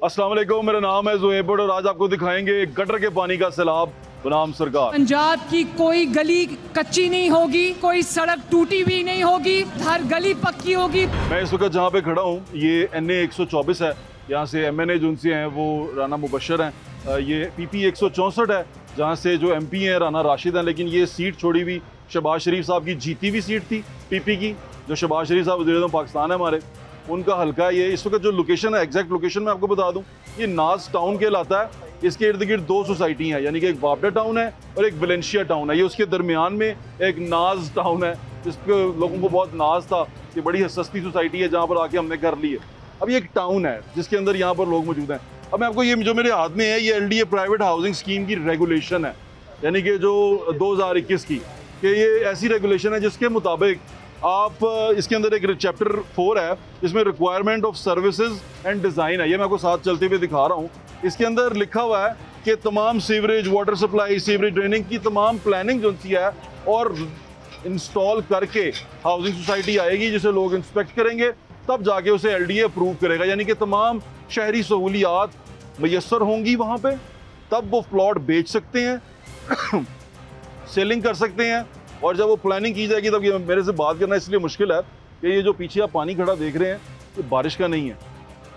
अस्सलाम वालेकुम, मेरा नाम है ज़ुहैब और आज आपको दिखाएंगे गटर के पानी का सैलाब बनाम सरकार। पंजाब की कोई गली कच्ची नहीं होगी, कोई सड़क टूटी हुई नहीं होगी, हर गली पक्की होगी। मैं इस वक्त जहाँ पे खड़ा हूँ ये NA 124 है। यहाँ से MNA जो उनसे हैं वो राना मुबशर हैं। ये PP 164 है जहाँ से जो MP हैं राना राशिद हैं। लेकिन ये सीट छोड़ी हुई शहबाज शरीफ साहब की जीती हुई सीट थी PP की, जो शहबाज शरीफ साहब वज़ीर-ए-आज़म पाकिस्तान है हमारे, उनका हल्का है ये। इस वक्त जो लोकेशन है, एग्जैक्ट लोकेशन मैं आपको बता दूं, ये नाज टाउन कहलाता है। इसके इर्द गिर्द दो सोसाइटी हैं, यानी कि एक वापडा टाउन है और एक वलेंशिया टाउन है। ये उसके दरमियान में एक नाज टाउन है जिसके लोगों को बहुत नाज था कि बड़ी सस्ती सोसाइटी है जहाँ पर आके हमने घर ली है। अब ये एक टाउन है जिसके अंदर यहाँ पर लोग मौजूद हैं। अब मैं आपको ये जो मेरे हाथ में है ये LDA प्राइवेट हाउसिंग स्कीम की रेगुलेशन है, यानी कि जो 2021 की, कि ये ऐसी रेगुलेशन है जिसके मुताबिक आप इसके अंदर एक चैप्टर 4 है जिसमें requirement of services and design है। ये मैं आपको साथ चलते हुए दिखा रहा हूँ। इसके अंदर लिखा हुआ है कि तमाम sewerage, water supply, sewerage draining की तमाम प्लानिंग जो सी है और इंस्टॉल करके हाउसिंग सोसाइटी आएगी जिसे लोग इंस्पेक्ट करेंगे, तब जाके उसे LDA अप्रूव करेगा। यानी कि तमाम शहरी सहूलियात मैसर होंगी वहाँ पर, तब वो प्लॉट बेच सकते हैं सेलिंग कर सकते हैं। और जब वो प्लानिंग की जाएगी तब ये मेरे से बात करना इसलिए मुश्किल है कि ये जो पीछे आप पानी खड़ा देख रहे हैं ये बारिश का नहीं है,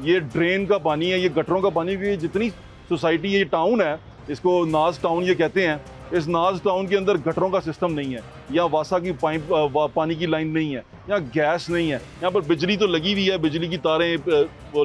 ये ड्रेन का पानी है, ये गटरों का पानी भी है। जितनी सोसाइटी ये टाउन है, इसको नाज टाउन ये कहते हैं, इस नाज टाउन के अंदर गटरों का सिस्टम नहीं है, यहाँ वासा की पाइप पानी की लाइन नहीं है, यहाँ गैस नहीं है। यहाँ पर बिजली तो लगी हुई है, बिजली की तारें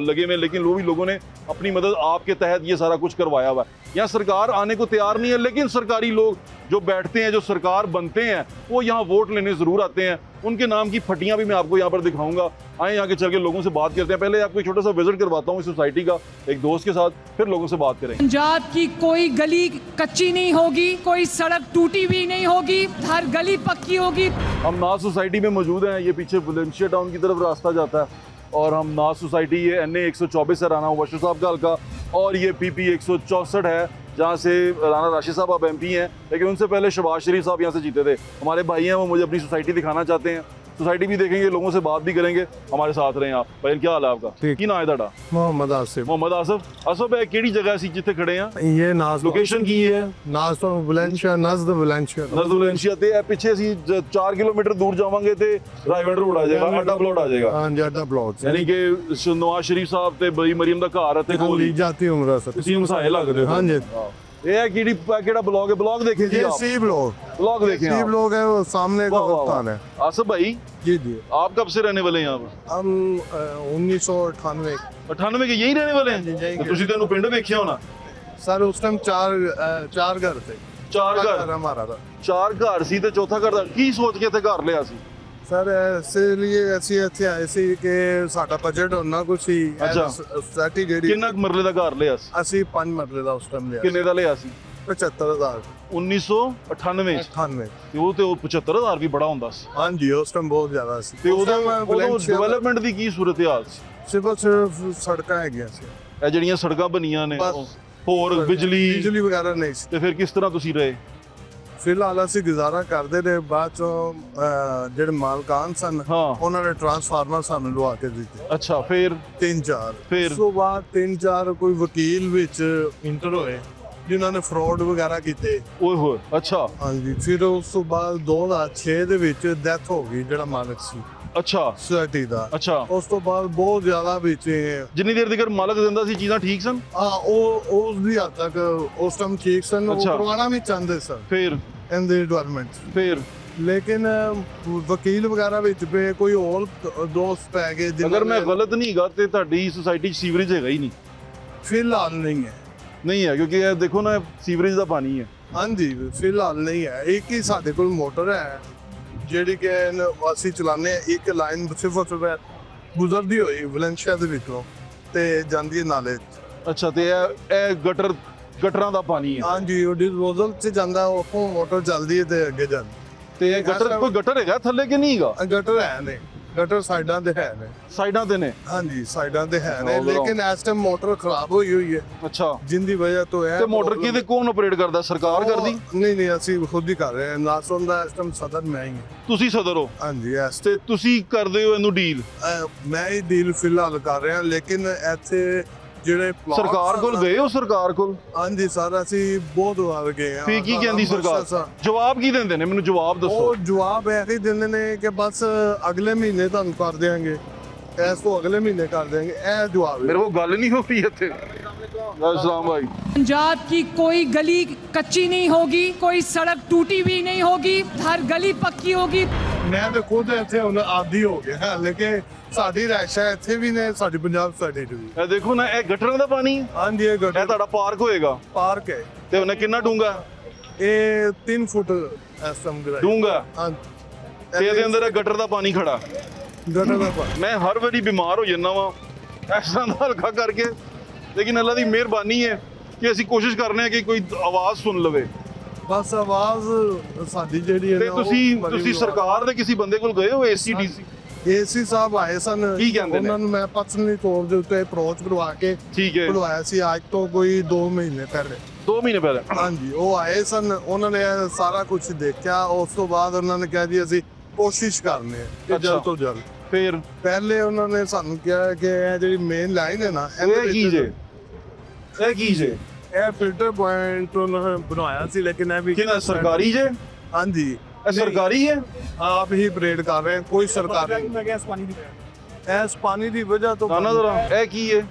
लगे हुए, लेकिन वो भी लोगों ने अपनी मदद आपके तहत ये सारा कुछ करवाया हुआ है। यहाँ सरकार आने को तैयार नहीं है, लेकिन सरकारी लोग जो बैठते हैं, जो सरकार बनते हैं, वो यहाँ वोट लेने ज़रूर आते हैं। उनके नाम की फटियाँ भी मैं आपको यहाँ पर दिखाऊंगा। आए यहाँ के चल के लोगों से बात करते हैं। पहले आपको एक छोटा सा विजिट करवाता हूँ इस सोसाइटी का एक दोस्त के साथ, फिर लोगों से बात करेंगे। पंजाब की कोई गली कच्ची नहीं होगी, कोई सड़क टूटी हुई नहीं होगी, हर गली पक्की होगी। हम नाज सोसाइटी में मौजूद हैं। ये पीछे वलेंशिया टाउन की तरफ रास्ता जाता है और हम नाज सोसाइटी, ये NA 124 है राना मुबशर साहब का हल्का, और ये PP 164 है जहाँ से राना राशिद साहब अब MP हैं, लेकिन उनसे पहले शहबाज शरीफ साहब यहाँ से जीते थे। हमारे भाई हैं, वो मुझे अपनी सोसाइटी दिखाना चाहते हैं, सोसाइटी भी देखेंगे, लोगों से बात भी करेंगे। हमारे साथ रहें आप। भाई क्या हाल है आपका? की नाम है ਤੁਹਾਡਾ? मोहम्मद आसिफ। मोहम्मद आसिफ। आसिफ भाई केड़ी जगह सी जिथे खड़े हैं? ये नाज लोकेशन की है नाज तो वलेंशिया, नज़द वलेंशिया। नज़द वलेंशिया ते है पीछे सी 4 किलोमीटर दूर जावांगे ते राइवेंट रोड आ जाएगा, अड्डा प्लॉट आ जाएगा। हां जी, अड्डा प्लॉट, यानी कि नवाज शरीफ साहब ते बड़ी मरियम दा घर है ते कोल ली जाती उम्र से ਤੁਸੀਂ ਮਸਾਏ ਲੱਗਦੇ ਹੋ। हां जी। ये है केड़ा ब्लॉग है? ब्लॉग देखे जी ये आप? सी ब्लॉग, ब्लॉग देखे सी आप? ब्लॉग है, वो सामने का वाह, वाह, स्थान है। आसिफ भाई जी जी। आप कब से रहने वाले हैं यहाँ पर? हम 1998 98 के यही रहने वाले जी, यहीं हैं? के। ਤੁਸੀਂ ਤੈਨੂੰ ਪਿੰਡ ਵੇਖਿਆ ਹੋਣਾ। सर उस टाइम चार घर थे। चार घर हमारा था। 4 ਘਰ ਸੀ ਤੇ ਚੌਥਾ ਘਰ ਦਾ ਕੀ ਸੋਚ ਕੇ ਇੱਥੇ ਘਰ ਲਿਆ ਸੀ? सर इसलिए ऐसी ਇੱਥੇ ਆਏ ਸੀ ਕਿ ਸਾਡਾ ਬਜਟ ਉਹਨਾਂ ਕੁਛ ਸੀ। ਅੱਛਾ। ਸੋਸਾਇਟੀ ਜਿਹੜੀ ਕਿੰਨਾ ਕੁ ਮਰਲੇ ਦਾ ਘਰ ਲਿਆ ਸੀ? ਅਸੀਂ 5 ਮਰਲੇ ਦਾ ਉਸ ਟਾਈਮ ਲਿਆ। ਕਿੰਨੇ ਦਾ ਲਿਆ ਸੀ? 75000। 1998 ਚ 98। ਤੇ ਉਹ ਤੇ ਉਹ 75000 ਵੀ ਬੜਾ ਹੁੰਦਾ ਸੀ। ਹਾਂਜੀ ਉਸ ਟਾਈਮ ਬਹੁਤ ਜ਼ਿਆਦਾ ਸੀ। ਤੇ ਉਸ time ਉਦੋਂ Valencia ਦਾ ਡਿਵੈਲਪਮੈਂਟ ਦੀ ਕੀ ਸੂਰਤ ਹਾਲ ਸੀ? ਸਿਰਫ ਸੜਕਾਂ ਹੈਗੀਆਂ ਸੀ, ਇਹ ਜਿਹੜੀਆਂ ਸੜਕਾਂ ਬਣੀਆਂ ਨੇ, ਬਸ। ਹੋਰ ਬਿਜਲੀ ਵਗੈਰਾ ਨਹੀਂ ਸੀ। ਤੇ ਫਿਰ ਕਿਸ ਤਰ੍ਹਾਂ ਤੁਸੀਂ ਰਹੇ? ਫਿਲਹਾਲ ਅਸੀਂ ਗੁਜ਼ਾਰਾ ਕਰਦੇ ਰਹੇ। ਬਾਅਦ ਚੋਂ ਜਿਹੜੇ ਮਾਲਕਾਨ ਸਨ ਹਾਂ। ਉਹਨਾਂ ਨੇ ਟਰਾਂਸਫਾਰਮਰ ਸਾਨੂੰ ਲਵਾ ਕੇ ਦਿੱਤੇ, ਅੱਛਾ, ਫਿਰ 3-4। ਫਿਰ? ਉਸ ਤੋਂ ਬਾਅਦ 3-4 ਕੋਈ ਵਕੀਲ ਵਿੱਚ ਇੰਟਰ ਹੋਏ ਜਿਨ੍ਹਾਂ ਨੇ ਫਰਾਡ ਵਗੈਰਾ ਕੀਤੇ। ਓਏ ਹੋਏ, ਅੱਛਾ ਹਾਂਜੀ। ਫਿਰ ਉਸ ਤੋਂ ਬਾਅਦ 2006 ਦੇ ਵਿੱਚ ਡੈਥ ਹੋ ਗਈ ਜਿਹੜਾ ਮਾਲਕ ਸੀ ਅੱਛਾ ਸੋਸਾਇਟੀ ਦਾ। ਅੱਛਾ। ਉਸ ਤੋਂ ਬਾਅਦ ਬਹੁਤ ਜ਼ਿਆਦਾ ਵਿੱਚ ਜਿੰਨੀ ਦੇਰ ਤੱਕ ਮਾਲਕ ਦਿੰਦਾ ਸੀ ਚੀਜ਼ਾਂ ਠੀਕ ਸਨ? ਉਹ ਉਸ ਦੀ ਹੱਦ ਤੱਕ ਉਸ ਟਾਈਮ ਠੀਕ ਸਨ। ਉਹ ਅੱਛਾ। ਕਰਵਾਉਣਾ ਵੀ ਚਾਹੁੰਦੇ ਸਨ ਫਿਰ ਇਨ ਦੀ ਡਿਵੈਲਪਮੈਂਟ, ਫਿਰ ਲੇਕਿਨ ਵਕੀਲ ਵਗੈਰਾ ਵਿੱਚ ਪਏ, ਕੋਈ ਹੋਰ ਦੋਸਤ ਪੈ ਗਏ ਜਿਨ੍ਹਾਂ ਅਗਰ ਮੈਂ ਨੇ- ਗਲਤ ਨਹੀਂ ਗਾ ਤੇ ਤੁਹਾਡੀ ਸੁਸਾਇਟੀ 'ਚ ਸੀਵਰੇਜ ਹੈਗਾ ਹੀ ਨਹੀਂ? ਫਿਲਹਾਲ ਨਹੀਂ ਹੈ। ਨਹੀਂ ਹੈ ਕਿਉਂਕਿ ਇਹ ਦੇਖੋ ਨਾ, ਸੀਵਰੇਜ ਦਾ ਪਾਣੀ ਹੈ। ਹਾਂਜੀ, ਫਿਲਹਾਲ ਨਹੀਂ ਹੈ। ਇੱਕ ਹੀ ਸਾਡੇ ਕੋਲ ਮੋਟਰ ਹੈ ਜਿਹੜੀ ਕਿ ਅਸੀਂ ਚਲਾਉਂਦੇ ਹਾਂ। ਇੱਕ ਲਾਈਨ ਸਿਰਫ ਗੁਜ਼ਰਦੀ ਹੋਈ ਵਲੈਂਸ਼ੀਆ ਦੇ ਵਿੱਚੋਂ ਤੇ ਜਾਂਦੀ ਹੈ ਨਾਲੇ 'ਚ। ਅੱਛਾ, ਤੇ ਇਹ ਗਟਰਾਂ ਦਾ ਪਾਣੀ ਹੈ? ਹਾਂਜੀ, ਉਹ ਡਿਸਪੋਜ਼ਲ 'ਚ ਜਾਂਦਾ, ਉੱਥੋਂ ਮੋਟਰ ਚੱਲਦੀ ਹੈ ਤੇ ਅੱਗੇ ਜਾਂਦੀ। ਤੇ ਇਹ ਗਟਰ, ਕੋਈ ਗਟਰ ਹੈਗਾ ਥੱਲੇ ਕਿ ਨਹੀਂ ਹੈਗਾ? ਗਟਰ ਹੈ ਨੇ, ਗਟਰ ਸਾਈਡਾਂ ਤੇ ਹੈ ਨੇ। ਸਾਈਡਾਂ ਤੇ ਨੇ? ਹਾਂਜੀ, ਸਾਈਡਾਂ ਤੇ ਹੈ ਨੇ, ਉਹ ਬਣਾਓ। ਲੇਕਿਨ ਇਸ ਟਾਈਮ ਮੋਟਰ ਖਰਾਬ ਹੋਈ ਹੈ ਅੱਛਾ। ਜਿੰਦੀ ਵਜ੍ਹਾ ਤੋਂ ਹੈ। ਤੇ ਮੋਟਰ ਕਿਹਦੇ ਕੌਣ ਆਪਰੇਟ ਕਰਦਾ? ਸਰਕਾਰ ਕਰਦੀ? ਨਹੀਂ, ਅਸੀਂ ਖੁਦ ਹੀ ਕਰ ਰਹੇ ਹਾਂ। ਨਾਸੋਂ ਦਾ ਇਸ ਟਾਈਮ ਸਦਰ ਮੈਂ ਹੀ ਹਾਂ। ਤੁਸੀਂ ਸਦਰ ਹੋ? ਹਾਂਜੀ। ਤੇ ਤੁਸੀਂ ਕਰਦੇ ਹੋ ਇਹਨੂੰ ਡੀਲ? ਮੈਂ ਹੀ ਡੀਲ ਫਿਲਹਾਲ ਕਰ ਰਿਹਾ, ਲੇਕਿਨ ਇੱਥੇ ਜਿਹੜੇ plots ਸਰਕਾਰ ਕੋਲ ਆ- ਗਏ ਹੋ ਸਰਕਾਰ ਕੋਲ ਹਾਂਜੀ ਸਰ, ਅਸੀਂ ਬਹੁਤ ਵਾਰ ਗਏ ਆ। ਫੀ ਕੀ ਕਹਿੰਦੀ ਸਰਕਾਰ? ਜਵਾਬ ਕੀ ਦਿੰਦੇ ਨੇ ਮੈਨੂੰ ਜਵਾਬ ਦੱਸੋ। ਉਹ ਜਵਾਬ ਇਹ ਹੀ ਦਿੰਦੇ ਨੇ ਕਿ ਬਸ ਅਗਲੇ ਮਹੀਨੇ ਤੁਹਾਨੂੰ ਕਰ ਦੇਵਾਂਗੇ, ਇਸ ਤੋਂ ਅਗਲੇ ਮਹੀਨੇ ਕਰ ਦੇਵਾਂਗੇ, ਇਹ ਜਵਾਬ ਹੈ। ਮੇਰੇ ਕੋਲ ਗੱਲ ਨਹੀਂ ਹੋ ਰਹੀ ਇੱਥੇ। अस्सलाम भाई। पंजाब की कोई गली कच्ची नहीं होगी, कोई सड़क टूटी हुई नहीं होगी, हर गली पक्की होगी। ਮੈਂ ਤਾਂ ਖੁਦ ਇੱਥੇ ਹੁਣ ਆਦੀ ਹੋ ਗਿਆ, ਲੇਕਿਨ ਸਾਡੀ ਰਹਿਸ਼ਾ ਇੱਥੇ ਵੀ ਨੇ, ਸਾਡੀ ਪੰਜਾਬ ਸਾਈਡ ਵੀ। ਇਹ ਦੇਖੋ ਨਾ, ਇਹ ਗਟਰਾਂ ਦਾ ਪਾਣੀ ਹੈ। ਹਾਂਜੀ, ਇਹ ਇਹ ਤੁਹਾਡਾ ਪਾਰਕ ਹੋਏਗਾ। ਪਾਰਕ ਹੈ। ਤੇ ਉਹਨੇ ਕਿੰਨਾ ਡੂੰਗਾ? ਇਹ 3 ਫੁੱਟ ਇਸ ਟਾਈਮ ਗਰਾਈ ਡੂੰਗਾ। ਹਾਂਜੀ, ਤੇ ਇਹਦੇ ਅੰਦਰ ਇਹ ਗਟਰ ਦਾ ਪਾਣੀ ਖੜਾ। ਗਟਰ ਦਾ ਪਾਣੀ। ਮੈਂ ਹਰ ਵਾਰੀ ਬਿਮਾਰ ਹੋ ਜਾਂਦਾ ਵਾਂ ਇਸ ਤਰ੍ਹਾਂ ਦਾ ਹਲਕਾ ਕਰਕੇ, ਲੇਕਿਨ ਅੱਲਾ ਦੀ ਮਿਹਰਬਾਨੀ ਹੈ ਕਿ ਅਸੀਂ ਕੋਸ਼ਿਸ਼ ਕਰਨੇ ਆ ਕਿ ਕੋਈ ਆਵਾਜ਼ ਸੁਣ ਲਵੇ। ਬਸ ਆਵਾਜ਼ ਸਾਡੀ ਜਿਹੜੀ ਹੈ ਤੇ ਨਾ, ਉਹ ਤੁਸੀਂ ਬੜੀ ਤੁਸੀਂ ਸਰਕਾਰ ਦੇ ਕਿਸੇ ਬੰਦੇ ਕੋਲ ਗਏ ਹੋ? ACDC ਏਸੀ ਸਾਹਿਬ ਆਏ ਸਨ। ਕੀ ਕਹਿੰਦੇ ਨੇ? ਉਹਨਾਂ ਨੂੰ ਮੈਂ ਪਰਸਨਲੀ ਤੌਰ ਦੇ ਉੱਤੇ ਅਪਰੋਚ ਕਰਵਾ ਕੇ ਠੀਕ ਹੈ। ਬੁਲਵਾਇਆ ਸੀ ਅੱਜ ਤੋਂ ਕੋਈ 2 ਮਹੀਨੇ ਪਹਿਲੇ। 2 ਮਹੀਨੇ ਪਹਿਲੇ? ਹਾਂਜੀ, ਉਹ ਆਏ ਸਨ, ਉਹਨਾਂ ਨੇ ਇਹ ਸਾਰਾ ਕੁਝ ਦੇਖਿਆ। ਉਸ ਤੋਂ ਬਾਅਦ ਉਹਨਾਂ ਨੇ ਕਿਹਾ ਜੀ ਅਸੀਂ ਕੋਸ਼ਿਸ਼ ਕਰਨੇ ਆ ਕਿ ਅੱਛਾ। ਜਲਦ ਤੋਂ ਜਲਦ। ਫਿਰ ਪਹਿਲੇ ਉਹਨਾਂ ਨੇ ਸਾਨੂੰ ਕਿਹਾ ਕਿ ਇਹ ਜਿਹੜੀ ਮੇਨ ਲਾਈਨ ਹੈ ਨਾ, ਇਹ ਕੀ ਜੇ? ਇਹ ਕੀ ਜੇ? ਇਹ ਫਿਲਟਰ ਪੁਆਇੰਟ ਉਹਨਾਂ ਨੇ ਬਣਾਇਆ ਸੀ, ਲੇਕਿਨ ਇਹ ਵੀ ਕਿਹਨਾਂ ਸਰਕਾਰੀ ਜੇ? ਹਾਂਜੀ, ਇਹ ਸਰਕਾਰੀ ਹੈ? ਆਪ ਹੀ ਅਪਰੇਟ ਕਰ ਰਹੇ, ਕੋਈ ਸਰਕਾਰੀ ਇਸ ਪਾਣੀ ਦੀ ਵਜ੍ਹਾ ਤੋਂ। ਨਾ ਜ਼ਰਾ, ਇਹ ਕੀ ਹੈ?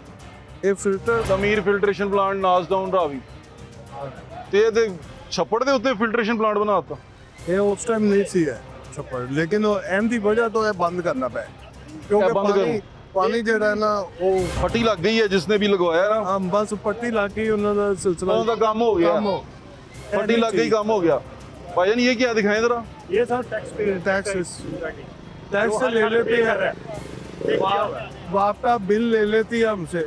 ਇਹ ਫਿਲਟਰ ਜ਼ਮੀਰ ਫਿਲਟਰੇਸ਼ਨ ਪਲਾਂਟ ਨਾਜ਼ਡਾਊਨ ਰਾਵੀ। ਤੇ ਇਹਦੇ ਛੱਪੜ ਦੇ ਉੱਤੇ ਫਿਲਟਰੇਸ਼ਨ ਪਲਾਂਟ ਬਣਾਤਾ। ਇਹ ਉਸ ਟਾਈਮ ਨਹੀਂ ਸੀ ਹੈ ਛੱਪੜ, ਲੇਕਿਨ ਉਹ ਐਮ ਦੀ ਵਜ੍ਹਾ ਤੋਂ ਇਹ ਬੰਦ ਕਰਨਾ ਪਿਆ, ਕਿਉਂਕਿ ਬੰਦ ਪਾਣੀ ਜਿਹੜਾ ਹੈ ਨਾ, ਉਹ ਫੱਟੀ ਲੱਗ ਗਈ ਹੈ जिसने भी लगवाया ना। ਹਾਂ ਬਸ ਪੱਟੀ ਲੱਗ ਗਈ, ਉਹਨਾਂ ਦਾ ਸਿਲਸਿਲਾ ਉਹਦਾ ਕੰਮ ਹੋ ਗਿਆ। ਕੰਮ ਹੋ। फटी लग गई, काम हो गया। भाईजान ये क्या दिखाएं जरा? ये सर टैक्स टैक्स ले लेती है, वापका बिल ले लेती है हमसे,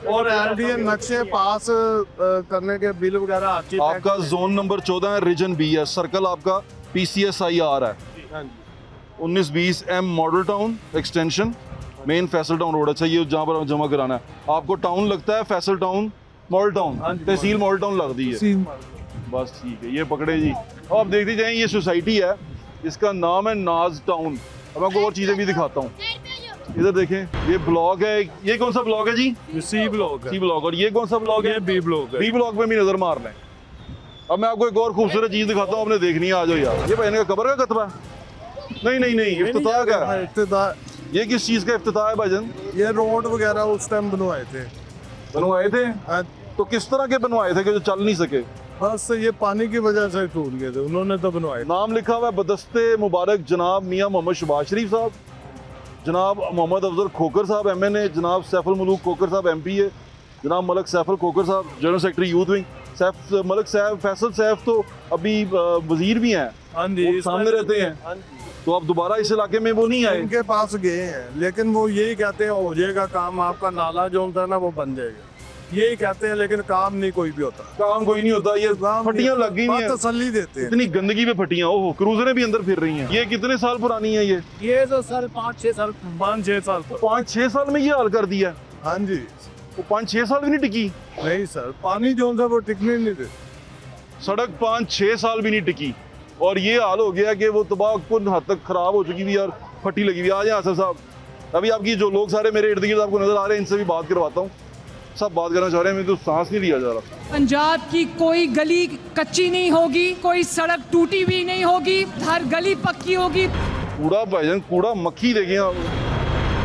और एलडीए नक्शे पास करने के बिल वगैरह आती है। आपका जोन नंबर 14 है, रीजन बी है, सर्कल आपका PCSIR है। 1920 M model town extension, main Faisal town road. अच्छा, ये जहाँ पर जमा कराना है आपको, टाउन लगता है फैसल टाउन, मॉडल टाउन, तहसील मॉडल टाउन लगती है। बस ठीक है, ये पकड़े जी। अब आप देखते जाएं, ये सोसाइटी है, इसका नाम है नाज टाउन। अब आपको और चीज़ें भी दिखाता हूँ। इधर देखें, ये ब्लॉक है। ये कौन सा ब्लॉक है जी? C block C block. और ये कौन सा ब्लॉक है? B block. बी ब्लॉक में भी नजर मार लें। अब मैं आपको एक और खूबसूरत चीज़ दिखाता हूँ, आपने देखनी है। आ जाओ यार। ये भाईजान का कब्र का कतबा है? नहीं नहीं नहीं, इफ्तिताह का है। इफ्तिताह। ये किस चीज़ का इफ्तिताह है भाईजान? ये रोड वगैरह उस टाइम बनवाए थे। बनवाए थे? हाँ, तो किस तरह के बनवाए थे कि जो चल नहीं सके? बस ये पानी की वजह से टूट गए थे, उन्होंने तो बनवाए। नाम लिखा हुआ है बदस्ते मुबारक जनाब मियाँ मोहम्मद शहबाज शरीफ साहब, जनाब मोहम्मद अफजल खोकर साहब MNA, जनाब सैफुल मलूक खोकर साहब MPA, जनाब मलक सैफुल खोकर साहब general secretary youth wing. Malak साहब फैसल सैफ तो अभी वजीर भी हैं, हाँ जी, वो सामने रहते हैं। तो अब दोबारा इस इलाके में वो नहीं आए? उनके पास गए हैं, लेकिन वो यही कहते हैं हो जाएगा काम, आपका नाला जो होता है ना वो बन जाएगा, यही कहते हैं, लेकिन काम नहीं कोई भी होता। काम कोई नहीं होता। ये फटियां लग गई हैं, तसल्ली देते हैं। इतनी गंदगी में फटियां। ओह, क्रूजरें भी अंदर फिर रही हैं। ये कितने साल पुरानी है? ये तो सर 5-6 साल 5-6 साल में ये हाल कर दिया। हाँ जी, वो 5-6 साल भी नहीं टिकी नहीं सर, पानी जो था वो टिकने नहीं दे। सड़क 5-6 साल भी नहीं टिकी, और ये हाल हो गया कि वो तबाहकुन हद तक खराब हो चुकी हुई और फटी लगी हुई। आ जाए आसिफ साहब, अभी आपकी जो लोग सारे मेरे इर्द गिर्द आपको नजर आ रहे हैं, इनसे भी बात करवाता हूँ। सब बात करना चाह रहे हैं, मैं तो सांस नहीं लिया जा रहा। पंजाब की कोई गली कच्ची नहीं होगी, कोई सड़क टूटी हुई नहीं होगी, हर गली पक्की होगी। कूड़ा भाईजान, कूड़ा मक्खी देखे आप।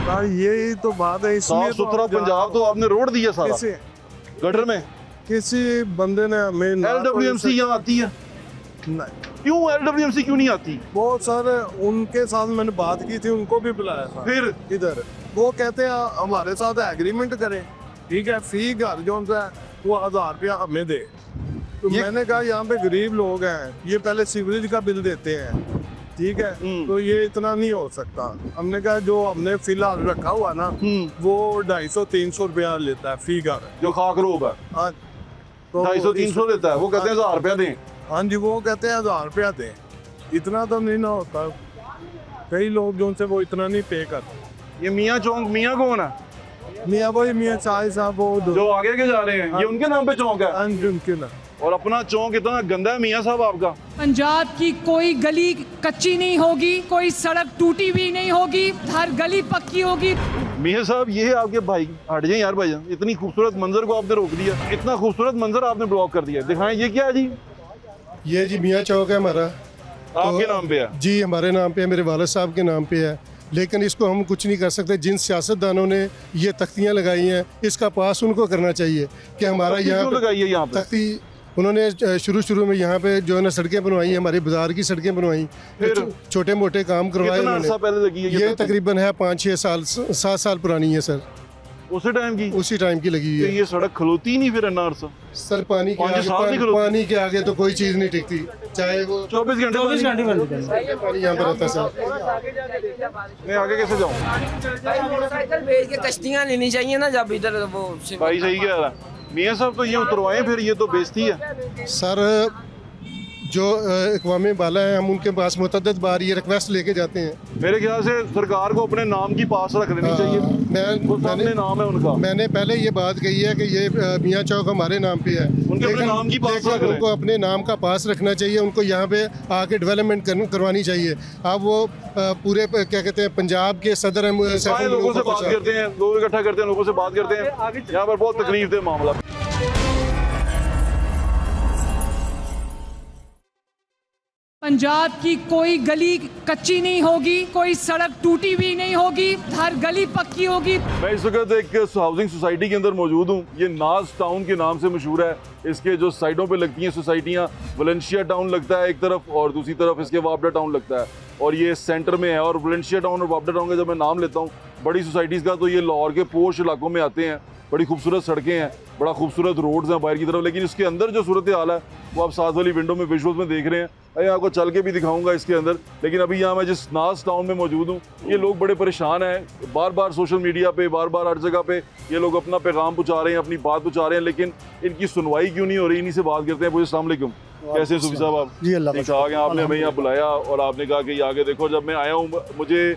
हाँ, यही तो बात है। साफ सुथरा पंजाब तो आपने रोड दिया सारा किसी गटर में। किसी बंदे ने हमें ना LWMC यहाँ आती है? नहीं, क्यों LWMC क्यों नहीं आती? बहुत सारे उनके साथ मैंने बात की थी, उनको भी बुलाया था। फिर इधर वो कहते हैं हमारे साथ एग्रीमेंट करें, ठीक है, फी घर जो है वो 1000 रुपया हमें दे। तो मैंने कहा यहाँ पे गरीब लोग हैं, ये पहले सीवरेज का बिल देते हैं, ठीक है, तो ये इतना नहीं हो सकता। हमने कहा जो हमने फिलहाल रखा हुआ ना, वो 250-300 रुपया लेता है फी घर, जो खाकरोब है हाँ, तो 250-300 देता है। वो कहते हैं 1000 रुपया दें। हाँ जी, वो कहते हैं 1000 रुपया दें। इतना तो नहीं ना होता, कई लोग जो उनसे वो इतना नहीं पे करते। ये मियाँ चौक, मियाँ कौन है? मियाँ भाई, मियाँ शाह साहब, वो जो आगे के जा रहे हैं, ये उनके नाम पे चौक है। हाँ जी, उनके ना। और अपना चौक इतना गंदा है मियाँ साहब आपका। पंजाब की कोई गली कच्ची नहीं होगी, कोई सड़क टूटी हुई नहीं होगी, हर गली पक्की होगी। मियां साहब ये आपके भाई, हट जाए यार भाईजान, इतनी खूबसूरत मंजर को आपने रोक दिया, इतना खूबसूरत मंजर आपने ब्लॉक कर दिया। दिखाएं ये क्या है जी? ये जी मियाँ चौक है हमारा। आपके नाम पे है? जी हमारे नाम पे है, मेरे वालिद साहब के नाम पे है, लेकिन इसको हम कुछ नहीं कर सकते। जिन सियासतदानों ने ये तख्तियाँ लगाई हैं इसका पास उनको करना चाहिए कि हमारा तख्ती यहाँ क्यों लगाई है यहाँ पे? तख्ती उन्होंने शुरू में यहाँ पे जो है ना सड़कें बनवाई, हमारे बाजार की सड़कें बनवाई, फिर छोटे मोटे काम करवाए कितना उन्होंने। अर्सा पहले लगी है ये तकरीबन है 5-6 साल 7 साल पुरानी है सर, उसी टाइम की? उसी टाइम की लगी तो हुई है ये सड़क खलोती ही नहीं फिर इतना अर्सा? सर। पानी के 5 साल नहीं खलोती? पानी के आगे तो कोई चीज़ नहीं टिकती, चाहे वो 24 घंटे पानी यहाँ पर रहता है सर। मैं आगे कैसे जाऊँ? मोटरसाइकिल भेज के कश्तियाँ लेनी चाहिए ना जब इधर वो भाई सही कह रहा है मियां साहब, तो ये उतरवाएं फिर, ये तो बेइज्जती है सर। जो अक़वाम बाला है हम उनके पास मुतअद्दिद बार ये रिक्वेस्ट लेके जाते हैं। मेरे ख्याल से सरकार को अपने नाम की पास रख लेनी चाहिए। वो सामने नाम है उनका। मैंने पहले ये बात कही है कि ये मियाँ चौक हमारे नाम पे है, उनके अपने नाम की पास रख लें। उनको अपने नाम का पास रखना चाहिए, उनको यहाँ पे आके डेवलपमेंट करवानी चाहिए। अब वो पूरे क्या कहते हैं पंजाब के सदर लोगों से बात करते हैं, लोग इकट्ठा करते हैं, लोगों से बात करते हैं, यहाँ पर बहुत तकलीफ दे मामला। पंजाब की कोई गली कच्ची नहीं होगी, कोई सड़क टूटी हुई नहीं होगी, हर गली पक्की होगी। मैं इस वक्त एक हाउसिंग सोसाइटी के अंदर मौजूद हूँ। ये नाज टाउन के नाम से मशहूर है। इसके जो साइडों पे लगती हैं सोसाइटियाँ, वलेंशिया टाउन लगता है एक तरफ और दूसरी तरफ इसके वापडा टाउन लगता है, और ये सेंटर में है। और वलेंशिया टाउन और वापडा टाउन का जब मैं नाम लेता हूँ बड़ी सोसाइटीज़ का, तो ये लाहौर के पोश इलाकों में आते हैं। बड़ी खूबसूरत सड़कें हैं, बड़ा खूबसूरत रोड्स हैं बाहर की तरफ, लेकिन इसके अंदर जो सूरत हाल है वो आप साथ वाली विंडो में विजुअल्स में देख रहे हैं। मैं आपको चल के भी दिखाऊंगा इसके अंदर। लेकिन अभी यहाँ मैं जिस नाज टाउन में मौजूद हूँ, ये लोग बड़े परेशान हैं। बार बार सोशल मीडिया पे, बार बार हर जगह पे ये लोग अपना पैगाम पहुँचा रहे हैं, अपनी बात पहुँचा रहे हैं, लेकिन इनकी सुनवाई क्यों नहीं हो रही? इन्हीं से बात करते हैं। पूछे अस्सलाम वालेकुम, कैसे हैं सूफी साहब आप? जी अल्लाह का ठीक ठाक हैं। आपने हमें यहाँ बुलाया और आपने कहा कि आगे देखो। जब मैं आया हूँ मुझे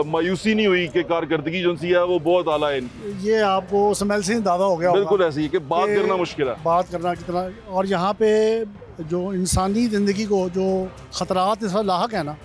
मायूसी नहीं हुई कि कारकर्दगी जो सी है वो बहुत आला है इनकी। ये आपको स्मेल से दादा हो गया बिल्कुल ऐसी है कि बात करना मुश्किल है, बात करना कितना। और यहाँ पे जो इंसानी ज़िंदगी को जो ख़तरात इस वक्त लाहक है ना,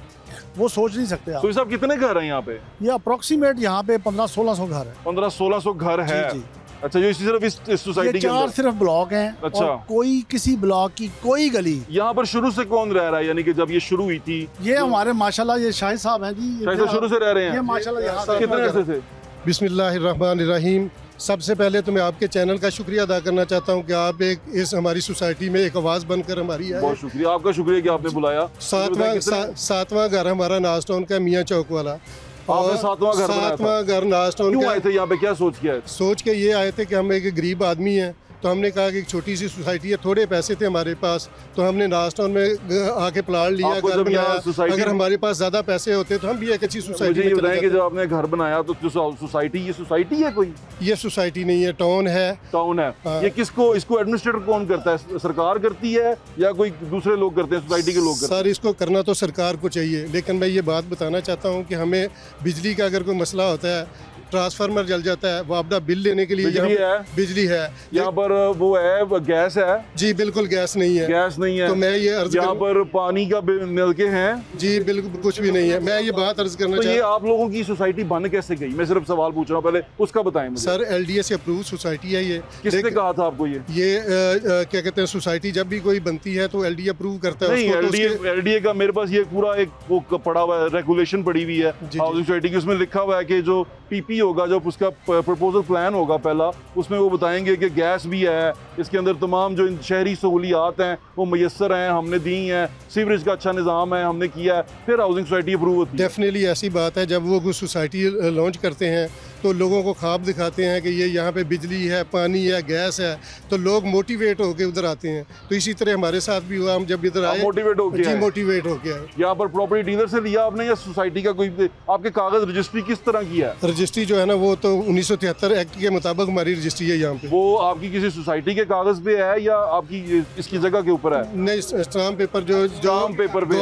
वो सोच नहीं सकते आप। सूफी साहब कितने घर हैं यहाँ पे? ये अप्रोक्सीमेट यहाँ पे 1500-1600 घर है। 1500-1600 घर है? जी। अच्छा, जो इसी सिर्फ इस सोसाइटी के 4 अंदर? सिर्फ ब्लॉक हैं। अच्छा। और कोई किसी ब्लॉक की कोई गली। यहाँ पर शुरू से कौन रह रहा है? यानी कि जब ये शुरू हुई थी ये हमारे माशाल्लाह ये शाहिद साहब हैं जी। शायद से शुरू से रह रहे ये हैं? माशाल्लाह यहाँ से कितने अरसे से? बिस्मिल्लाहिर्रहमानिर्रहीम। सबसे पहले तो मैं आपके चैनल का शुक्रिया अदा करना चाहता हूँ कि आप एक इस हमारी सोसाइटी में एक आवाज़ बनकर हमारी आए। बहुत शुक्रिया, आपका शुक्रिया कि आपने बुलाया। सातवां घर हमारा नाज टाउन का मियाँ चौक वाला। आपने सातवां घर बनाया था? सातवां घर नाज टाउन क्यों का। आए थे यहाँ पे? क्या सोच के आए थे? सोच के ये आए थे कि हम एक गरीब आदमी हैं, तो हमने कहा कि एक छोटी सी सोसाइटी है, थोड़े पैसे थे हमारे पास, तो हमने नाज टाउन में आके प्लाट लिया, आपको घर जब यहाँ बनाया। सोसाइटी- अगर हमारे पास ज़्यादा पैसे होते तो हम भी एक अच्छी सोसाइटी मुझे ये में बताएं चले कि जाते। जब आपने घर बनाया तो जो सोसाइटी, ये सोसाइटी है कोई? ये सोसाइटी नहीं है, टाउन है। टाउन है। हाँ। ये किसको, इसको एडमिनिस्ट्रेटर कौन करता है? सरकार करती है या कोई दूसरे लोग करते हैं? सोसाइटी के लोग करते हैं? सर इसको करना तो सरकार को चाहिए, लेकिन मैं ये बात बताना चाहता हूँ कि हमें बिजली का अगर कोई मसला होता है, ट्रांसफार्मर जल जाता है, वो आपदा बिल लेने के लिए बिजली है? बिजली है यहाँ पर वो है, वो गैस है? जी बिल्कुल गैस नहीं है। गैस नहीं है। तो मैं ये अर्ज यहाँ पर पानी का नलके हैं? जी बिल्कुल कुछ भी नहीं है। मैं ये बात अर्ज करना तो ये चाहता आप लोगों की सोसाइटी बन कैसे गई? मैं सिर्फ सवाल पूछ रहा हूँ, पहले उसका बताएं मुझे। सर LDA से अप्रूव सोसाइटी है ये। किसने कहा था आपको ये? क्या कहते हैं, सोसाइटी जब भी कोई बनती है तो LDA अप्रूव करता है नहीं, उसको, तो LDA का मेरे पास ये पूरा एक वो पड़ा हुआ है, रेगुलेशन पड़ी हुई है हाउसिंग सोसाइटी की। उसमें लिखा हुआ है कि जो PP होगा, जब उसका प्रपोजल प्लान होगा पहला, उसमें वो बताएंगे कि गैस भी है, इसके अंदर तमाम जो शहरी सहूलियात हैं वो मैसर हैं, हमने दी हैं, सीवरेज का अच्छा निज़ाम है, हमने किया है, फिर हाउसिंग सोसाइटी अप्रूव होती है। डेफिनेटली ऐसी बात है। जब वो सोसाइटी लॉन्च करते हैं तो लोगों को ख्वाब दिखाते हैं कि ये यहाँ पे बिजली है, पानी है, गैस है, तो लोग मोटिवेट होकर उधर आते हैं। तो इसी तरह हमारे साथ भी हुआ, हम जब इधर आए मोटिवेट हो जी मोटिवेट हो गया। यहाँ पर प्रॉपर्टी डीलर से लिया आपने या सोसाइटी का कोई आपके कागज रजिस्ट्री किस तरह की है? रजिस्ट्री जो है ना वो तो 1973 एक्ट के मुताबिक हमारी रजिस्ट्री है यहाँ पे। वो आपकी किसी सोसाइटी के कागज पे है या आपकी इसकी जगह के ऊपर है? नहीं, स्टाम्प पेपर जो स्टाम्प पेपर पे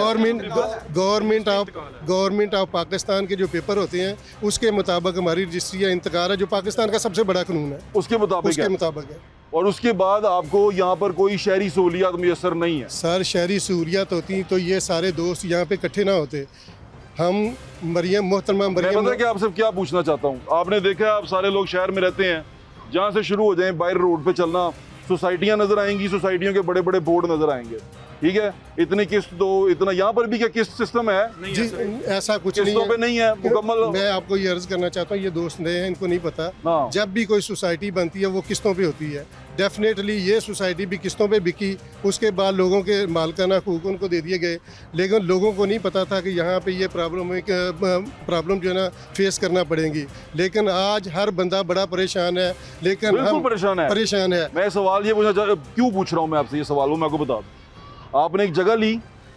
गवर्नमेंट ऑफ पाकिस्तान के जो पेपर होते हैं उसके मुताबिक हमारी रजिस्ट्री है। इंतकार है जो पाकिस्तान का सबसे बड़ा कानून है, उसके मुताबिक है। और उसके बाद आपको यहाँ पर कोई शहरी सहूलियात मुयसर नहीं है? सर शहरी सहूलियात होती तो ये सारे दोस्त यहाँ पे इकट्ठे ना होते। हम मरियम मोहतरमा मैं मरियम पता है कि आपसे क्या पूछना चाहता हूँ। आपने देखा है, आप सारे लोग शहर में रहते हैं, जहाँ से शुरू हो जाएं बाहर रोड पे चलना, सोसाइटियाँ नजर आएंगी, सोसाइटियों के बड़े बड़े बोर्ड नजर आएंगे, ठीक है, इतनी किस्त दो, इतना। यहाँ पर भी क्या किस्त सिस्टम है? जी ऐसा कुछ नहीं किस्तों पे है, नहीं है मुकम्मल। मैं आपको ये अर्ज करना चाहता हूँ, ये दोस्त नए हैं, इनको नहीं पता। हाँ। जब भी कोई सोसाइटी बनती है वो किस्तों पे होती है। डेफिनेटली ये सोसाइटी भी किस्तों पे बिकी, उसके बाद लोगों के मालकाना हकूक उनको दे दिए गए, लेकिन लोगों को नहीं पता था कि यहाँ पे ये प्रॉब्लम जो है ना फेस करना पड़ेगी। लेकिन आज हर बंदा बड़ा परेशान है, लेकिन बिल्कुल हम परेशान है। मैं सवाल ये क्यों पूछ रहा हूँ मैं आपसे ये सवाल, मैं आपको बता दूं। आपने एक जगह ली,